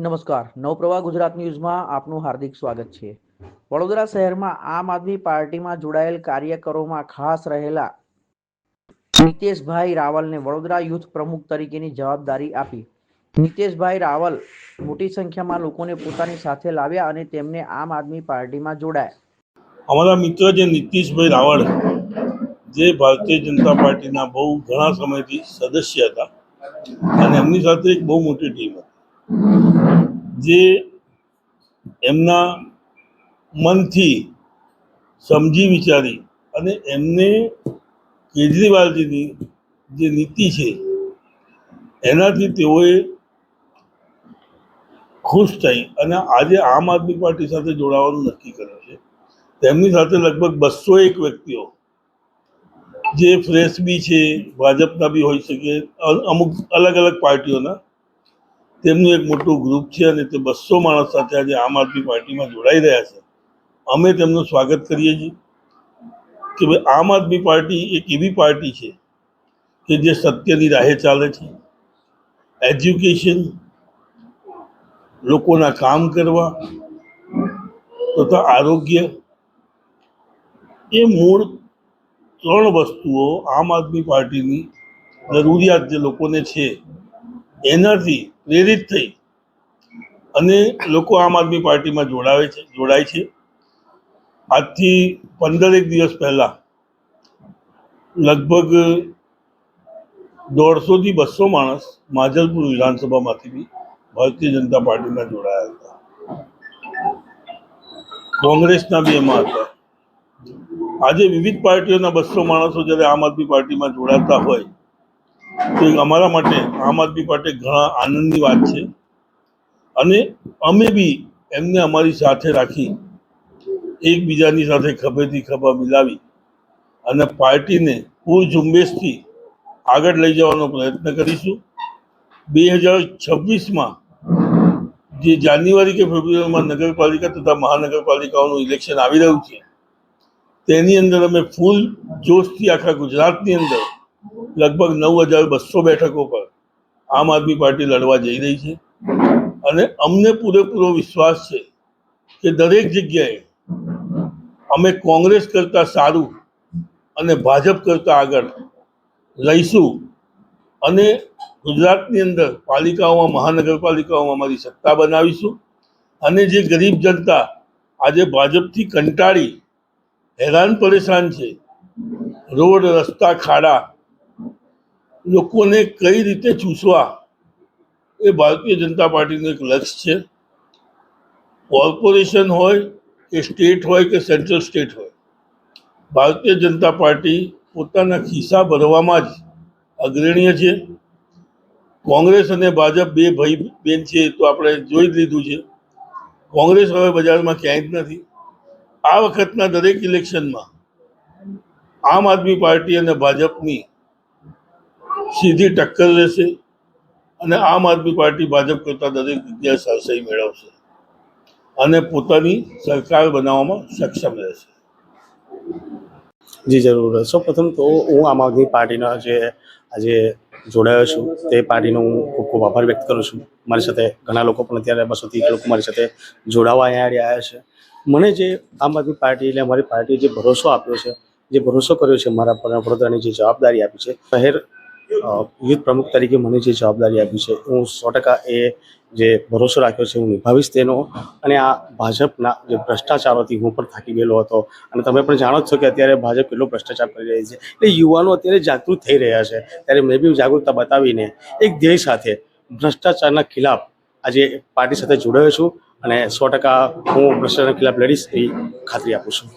નમસ્કાર, નવપ્રવાહ ગુજરાત ન્યૂઝમાં આપનું હાર્દિક સ્વાગત છે। વડોદરા શહેરમાં આમ આદમી પાર્ટીમાં જોડાયેલ કાર્યકરોમાં ખાસ રહેલા નીતેશભાઈ રાવલને વડોદરા યુથ પ્રમુખ તરીકેની જવાબદારી આપી। નીતેશભાઈ રાવલ મોટી સંખ્યામાં લોકોને પોતાની સાથે લાવ્યા અને તેમને આમ આદમી પાર્ટીમાં જોડાયા। અમારા મિત્ર જે નીતિશભાઈ રાવળ જે ભારતીય જનતા પાર્ટીના બહુ ઘણા સમયથી સદસ્ય હતા અને એમની સાથે એક બહુ મોટી ટીમ હતી, જે એમના મનથી સમજી વિચારી અને એમને કેજરીવાલજીની જે નીતિ છે એનાથી તેઓએ ખુશ થઈ અને આજે આમ આદમી પાર્ટી સાથે જોડાવાનું નક્કી કર્યું છે। તેમની સાથે લગભગ 201 વ્યક્તિઓ જે ફ્રેશ બી છે, ભાજપના બી હોઈ શકે, અમુક અલગ અલગ પાર્ટીઓના, તેમનું એક મોટું ગ્રુપ છે અને તે 200 માણસ સાથે આજે આમ આદમી પાર્ટીમાં જોડાઈ રહ્યા છે। અમે તેમનું સ્વાગત કરીએ છીએ કે ભાઈ આમ આદમી પાર્ટી એક એવી પાર્ટી છે કે જે સત્યની રાહે ચાલે છે, એજ્યુકેશન, લોકોના કામ કરવા તથા આરોગ્ય, એ મૂળ 3 વસ્તુઓ આમ આદમી પાર્ટીની જરૂરિયાત જે લોકોને છે એનાથી પ્રેરિત થઈ અને લોકો આમ આદમી પાર્ટીમાં જોડાય છે। આજથી 15 દિવસ પહેલા લગભગ 150 થી 200 માણસ માજલપુર વિધાનસભામાંથી બી ભારતીય જનતા પાર્ટીમાં જોડાયા હતા। કોંગ્રેસના બી એમાં હતા। આજે વિવિધ પાર્ટીઓના 200 માણસો જ્યારે આમ આદમી પાર્ટીમાં જોડાતા હોય તો અમારા માટે આમ આદમી પાર્ટી ઘણા આનંદની વાત છે અને અમે બી એમને અમારી સાથે રાખી એકબીજાની સાથે ખભેથી ખભા મિલાવી અને પાર્ટીને પૂર ઝુંબેશથી આગળ લઈ જવાનો પ્રયત્ન કરીશું। 2026માં જે જાન્યુઆરી કે ફેબ્રુઆરીમાં નગરપાલિકા તથા મહાનગરપાલિકાઓનું ઇલેક્શન આવી રહ્યું છે તેની અંદર અમે ફૂલ જોશથી આખા ગુજરાતની અંદર લગભગ 9200 બેઠકો પર આમ આદમી પાર્ટી લડવા જઈ રહી છે અને અમને પૂરેપૂરો વિશ્વાસ છે કે દરેક જગ્યાએ અમે કોંગ્રેસ કરતાં સારું અને ભાજપ કરતાં આગળ રહીશું અને ગુજરાતની અંદર પાલિકાઓમાં, મહાનગરપાલિકાઓમાં અમારી સત્તા બનાવીશું અને જે ગરીબ જનતા આજે ભાજપથી કંટાળી હેરાન પરેશાન છે, રોડ રસ્તા ખાડા, લોકોને કઈ રીતે ચૂસવા, એ ભારતીય જનતા પાર્ટીનું એક લક્ષ્ય છે। કોર્પોરેશન હોય કે સ્ટેટ હોય કે સેન્ટ્રલ સ્ટેટ હોય, ભારતીય જનતા પાર્ટી પોતાના ખિસ્સા ભરવામાં જ અગ્રણીય છે। કોંગ્રેસ અને ભાજપ બે ભાઈ બેન છે તો આપણે જોઈ જ લીધું છે, કોંગ્રેસ હવે બજારમાં ક્યાંય જ નથી। આ વખતના દરેક ઇલેક્શનમાં આમ આદમી પાર્ટી અને ભાજપની સીધી ટક્કર રહેશે અને આમ આદમી પાર્ટી ભાજપ કરતાં દરેક જગ્યાએ સરસાઈ મેળવશે અને પોતાની સરકાર બનાવવામાં સક્ષમ રહેશે। જી જરૂર। સૌપ્રથમ તો હું આમ આદમી પાર્ટીના જે આજે જોડાયો છું તે પાર્ટીનો હું ખૂબ ખૂબ આભાર વ્યક્ત કરું છું। મારી સાથે ઘણા લોકો પણ અત્યારે 230 લોકો મારી સાથે જોડાવા અહીંયા આવ્યા છે। મને જે આમ આદમી પાર્ટી એટલે અમારી પાર્ટી જે ભરોસો આપ્યો છે, જે ભરોસો કર્યો છે મારા પર, વડોદરાની જે જવાબદારી આપી છે, શહેર યુથ પ્રમુખ તરીકે મને જે જવાબદારી આપી છે, હું 100% એ જે ભરોસો રાખ્યો છે હું નિભાવીશ તેનો। અને આ ભાજપના જે ભ્રષ્ટાચારોથી હું પણ થાકી ગયેલો હતો અને તમે પણ જાણો જ છો કે અત્યારે ભાજપ કેટલો ભ્રષ્ટાચાર કરી રહી છે, એટલે યુવાનો અત્યારે જાગૃત થઈ રહ્યા છે, ત્યારે મેં બી જાગૃતતા બતાવીને એક ધ્યેય સાથે ભ્રષ્ટાચારના ખિલાફ આજે પાર્ટી સાથે જોડાયો છું અને 100% હું ભ્રષ્ટાચારના ખિલાફ લડીશ એવી ખાતરી આપું છું।